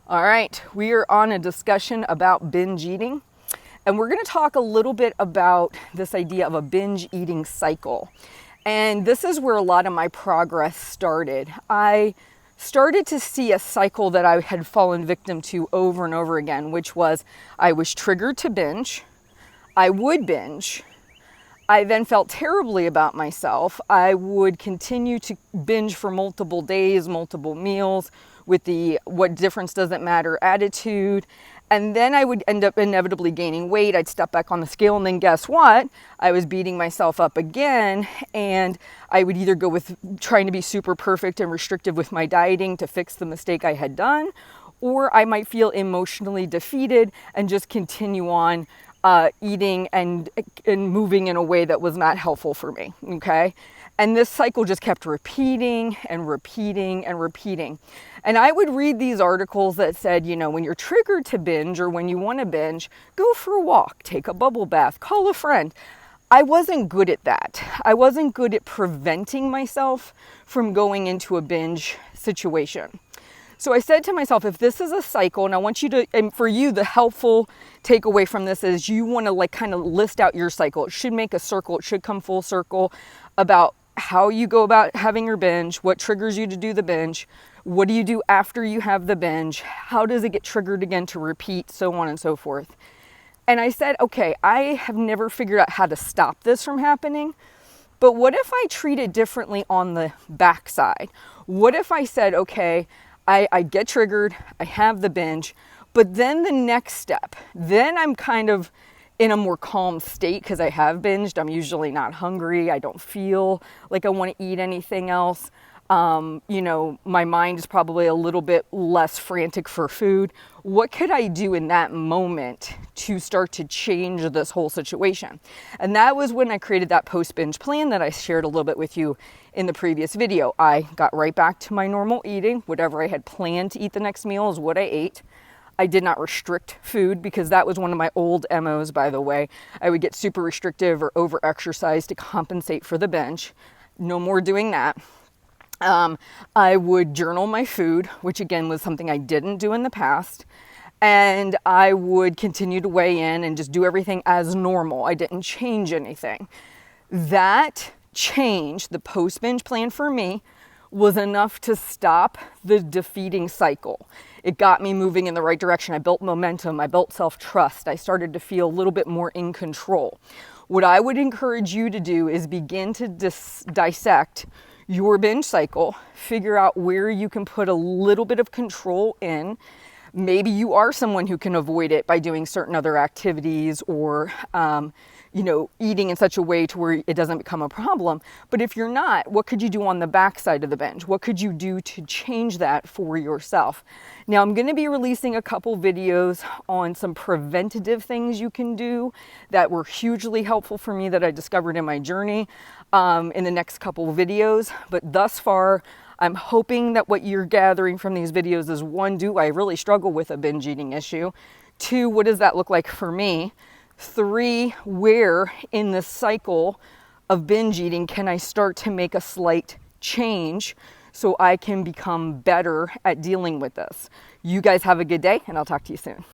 All right, we are on a discussion about binge eating, and we're going to talk a little bit about this idea of a binge eating cycle. And this is where a lot of my progress started. I started to see a cycle that I had fallen victim to over and over again, which was I was triggered to binge, I would binge, I then felt terribly about myself. I would continue to binge for multiple days, multiple meals with the what difference does it matter attitude. And then I would end up inevitably gaining weight. I'd step back on the scale, and then guess what? I was beating myself up again. And I would either go with trying to be super perfect and restrictive with my dieting to fix the mistake I had done, or I might feel emotionally defeated and just continue on eating and moving in a way that was not helpful for me, okay? And this cycle just kept repeating and repeating and repeating. And I would read these articles that said, when you're triggered to binge or when you want to binge, go for a walk, take a bubble bath, call a friend. I wasn't good at that. I wasn't good at preventing myself from going into a binge situation. So I said to myself, if this is a cycle, and I want you to, and for you, the helpful takeaway from this is you want to kind of list out your cycle. It should make a circle. It should come full circle about how you go about having your binge, what triggers you to do the binge, what do you do after you have the binge, how does it get triggered again to repeat, so on and so forth. And I said, okay, I have never figured out how to stop this from happening, but what if I treat it differently on the backside? What if I said, okay, I get triggered, I have the binge, but then the next step, then I'm kind of in a more calm state because I have binged. I'm usually not hungry. I don't feel like I want to eat anything else. My mind is probably a little bit less frantic for food. What could I do in that moment to start to change this whole situation? And that was when I created that post-binge plan that I shared a little bit with you in the previous video. I got right back to my normal eating. Whatever I had planned to eat the next meal is what I ate. I did not restrict food because that was one of my old MOs, by the way. I would get super restrictive or over-exercise to compensate for the binge. No more doing that. I would journal my food, which again was something I didn't do in the past. And I would continue to weigh in and just do everything as normal. I didn't change anything. That change, the post-binge plan for me, was enough to stop the defeating cycle. It got me moving in the right direction. I built momentum. I built self-trust. I started to feel a little bit more in control. What I would encourage you to do is begin to dissect your binge cycle, figure out where you can put a little bit of control in. Maybe you are someone who can avoid it by doing certain other activities or, eating in such a way to where it doesn't become a problem. But if you're not, what could you do on the backside of the binge? What could you do to change that for yourself? Now, I'm going to be releasing a couple videos on some preventative things you can do that were hugely helpful for me that I discovered in my journey in the next couple of videos. But thus far, I'm hoping that what you're gathering from these videos is, one, do I really struggle with a binge eating issue? Two, what does that look like for me? Three, where in the cycle of binge eating can I start to make a slight change so I can become better at dealing with this? You guys have a good day, and I'll talk to you soon.